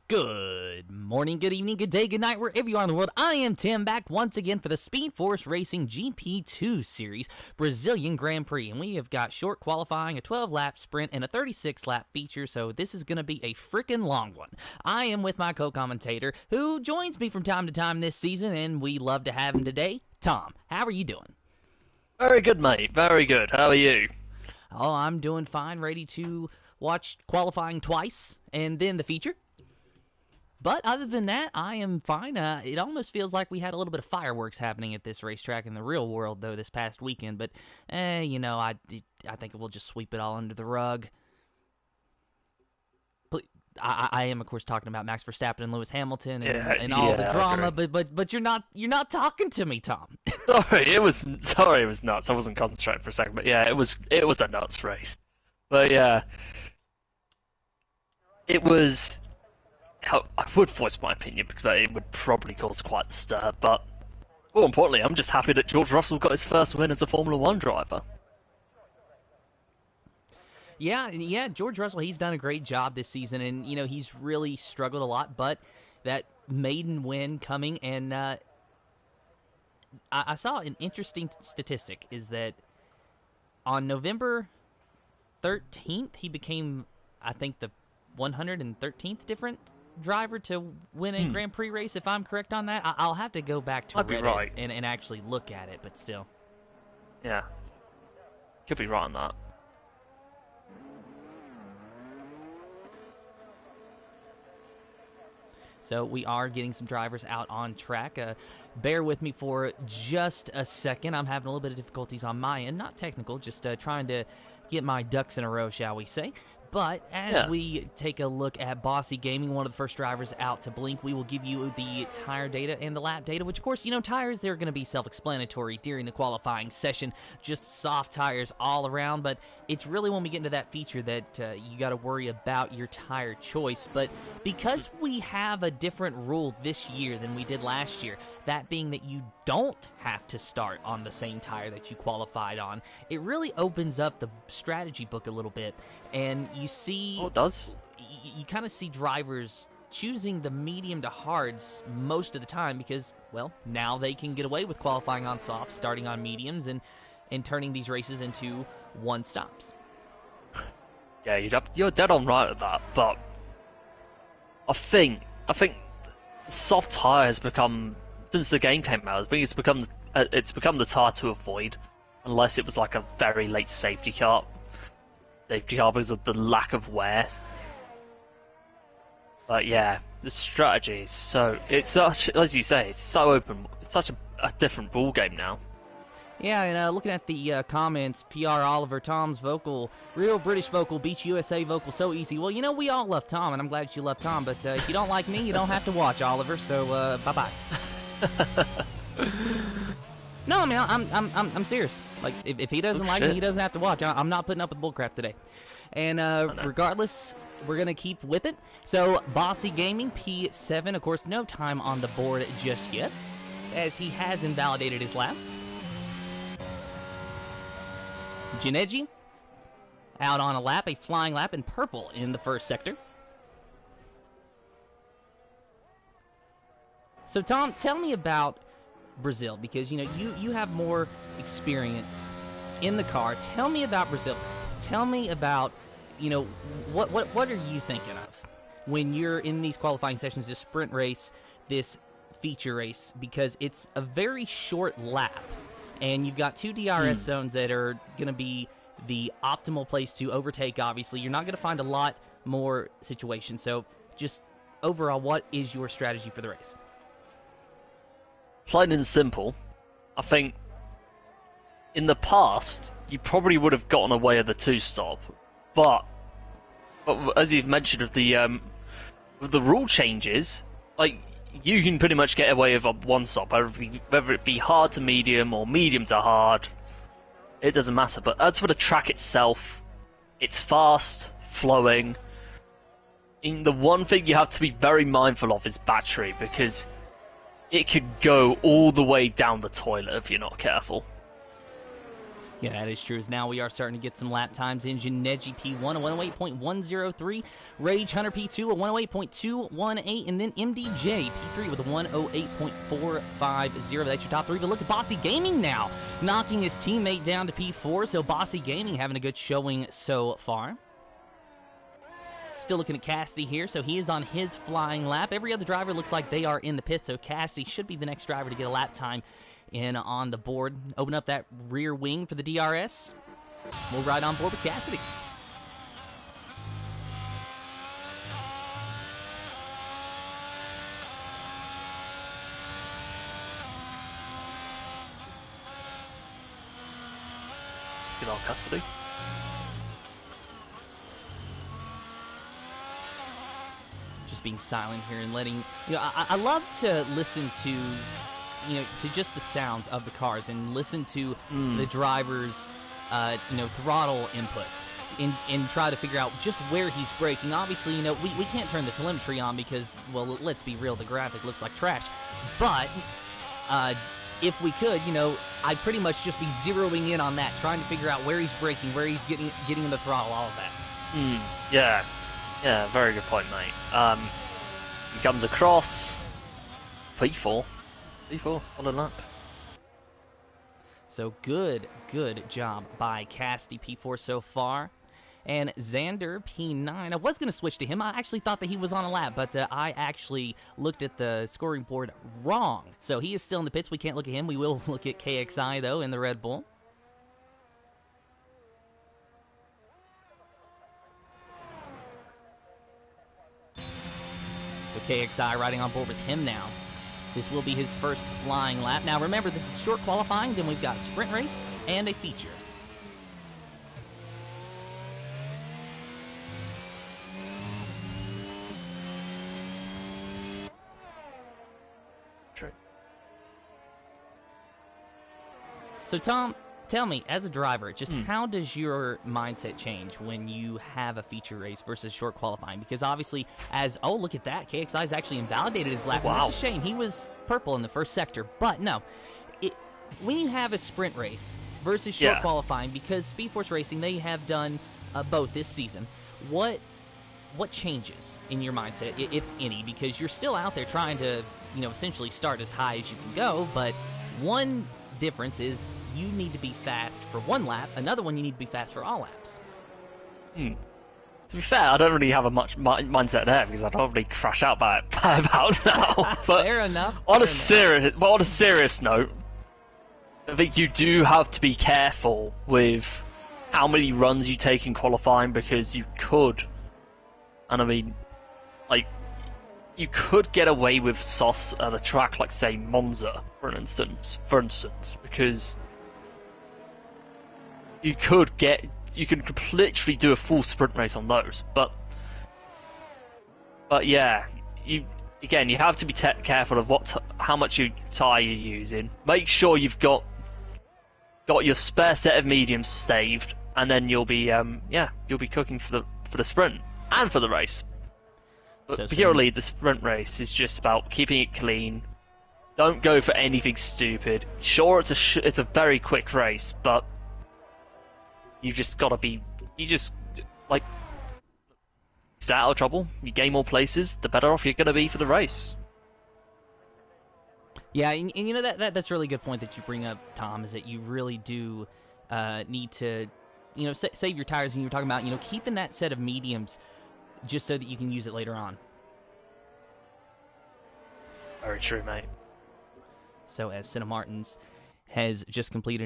Good morning, good evening, good day, good night, wherever you are in the world. I am Tim, back once again for the Speed Force Racing GP2 Series Brazilian Grand Prix. And we have got short qualifying, a 12-lap sprint, and a 36-lap feature, so this is going to be a freaking long one. I am with my co-commentator, who joins me from time to time this season, and we love to have him today, Tom. How are you doing? Very good, mate. Very good. How are you? Oh, I'm doing fine, ready to watch qualifying twice, and then the feature. But other than that, I am fine. It almost feels like we had a little bit of fireworks happening at this racetrack in the real world, though, this past weekend. But, I think we'll just sweep it all under the rug. But I am, of course, talking about Max Verstappen and Lewis Hamilton and all the drama. But you're not talking to me, Tom. Sorry, it was nuts. I wasn't concentrating for a second, but yeah, it was a nuts race. But yeah, it was. I would voice my opinion because it would probably cause quite the stir, but more importantly, I'm just happy that George Russell got his first win as a Formula One driver. Yeah, George Russell, he's done a great job this season, and, he's really struggled a lot, but that maiden win coming, and I saw an interesting statistic, is that on November 13th, he became, I think, the 113th different driver to win a Grand Prix race, if I'm correct on that. I'll have to go back to Reddit right. and actually look at it, but still. Yeah. Could be right on that. So we are getting some drivers out on track. Bear with me for just a second. I'm having a little bit of difficulties on my end. Not technical, just trying to get my ducks in a row, shall we say. But as we take a look at Bossy Gaming, one of the first drivers out to blink, we will give you the tire data and the lap data, which, of course, tires, they're going to be self-explanatory during the qualifying session. Just soft tires all around, but it's really when we get into that feature that you got to worry about your tire choice. But because we have a different rule this year than we did last year, that being that you don't have to start on the same tire that you qualified on, it really opens up the strategy book a little bit. And you see... Oh, it does? You kind of see drivers choosing the medium to hards most of the time because, well, now they can get away with qualifying on softs, starting on mediums, and turning these races into one stops. Yeah, you're dead on right at that, but I think soft tire has become, since the game came out, I think it's become the tire to avoid, unless it was like a very late safety car because of the lack of wear. But yeah, the strategy is it's such, as you say, it's so open. It's such a different ball game now. Yeah, and looking at the comments, PR Oliver, Tom's vocal, real British vocal beats USA vocal so easy. Well, we all love Tom, and I'm glad you love Tom, but if you don't like me, you don't have to watch, Oliver, so bye-bye. No, I mean, I'm serious. Like, if he doesn't like me, he doesn't have to watch. I'm not putting up with bullcrap today. And regardless, we're going to keep with it. So, Bossy Gaming, P7, of course, no time on the board just yet, as he has invalidated his lap. Gineji, out on a lap, a flying lap in purple in the first sector. So, Tom, tell me about Brazil, because, you have more experience in the car. Tell me about Brazil. Tell me about, what are you thinking of when you're in these qualifying sessions, this sprint race, this feature race, because it's a very short lap. And you've got two DRS zones that are going to be the optimal place to overtake, obviously. You're not going to find a lot more situations. So just overall, what is your strategy for the race? Plain and simple, I think in the past, you probably would have gotten away with the two-stop. But as you've mentioned with the rule changes, like, you can pretty much get away with a one-stop, whether it be hard to medium or medium to hard. It doesn't matter. But as for the track itself, it's fast, flowing. And the one thing you have to be very mindful of is battery, because it could go all the way down the toilet if you're not careful. Yeah, that is true. As now we are starting to get some lap times. Engine Neji P1, a 108.103. Rage Hunter P2, a 108.218. And then MDJ P3 with a 108.450. That's your top three. But look at Bossy Gaming now, knocking his teammate down to P4. So Bossy Gaming having a good showing so far. Still looking at Cassidy here, so he is on his flying lap. Every other driver looks like they are in the pit, so Cassidy should be the next driver to get a lap time in on the board. Open up that rear wing for the DRS. We'll ride on board with Cassidy. Good old Cassidy. Just being silent here and letting, I love to listen to, to just the sounds of the cars and listen to the drivers, throttle inputs and try to figure out just where he's braking. Obviously, we can't turn the telemetry on because, well, let's be real, the graphic looks like trash. But if we could, I'd pretty much just be zeroing in on that, trying to figure out where he's braking, where he's getting in the throttle, all of that. Yeah. Yeah, very good point, mate. He comes across P4, solid lap. So good job by Cassidy P4 so far. And Xander P9, I was going to switch to him. I actually thought that he was on a lap, but I actually looked at the scoring board wrong. So he is still in the pits. We can't look at him. We will look at KXI, though, in the Red Bull. So KXI riding on board with him now. This will be his first flying lap. Now remember, this is short qualifying, then we've got a sprint race and a feature. True. So Tom, tell me, as a driver, just how does your mindset change when you have a feature race versus short qualifying? Because obviously, look at that, KXI's actually invalidated his lap. Wow. That's a shame. He was purple in the first sector. But no, when you have a sprint race versus short qualifying, because Speed Force Racing, they have done both this season, what changes in your mindset, if any? Because you're still out there trying to, essentially start as high as you can go, but one difference is you need to be fast for one lap. Another one, you need to be fast for all laps. To be fair, I don't really have a much mindset there because I'd probably crash out by about now. But fair enough. On a serious note, I think you do have to be careful with how many runs you take in qualifying, because you could, and I mean, you could get away with softs at a track like, say, Monza, for instance, because you can literally do a full sprint race on those. But yeah, you have to be careful of how much tyre you're using. Make sure you've got your spare set of mediums staved, and then you'll be cooking for the sprint and for the race. But purely the sprint race is just about keeping it clean. Don't go for anything stupid. Sure, it's a very quick race, but you just gotta be. Stay out of trouble. You gain more places, the better off you're gonna be for the race. Yeah, and that's a really good point that you bring up, Tom. Is that you really do need to, save your tires, and you were talking about, keeping that set of mediums just so that you can use it later on. Very true, mate. So as Senna Martins has just completed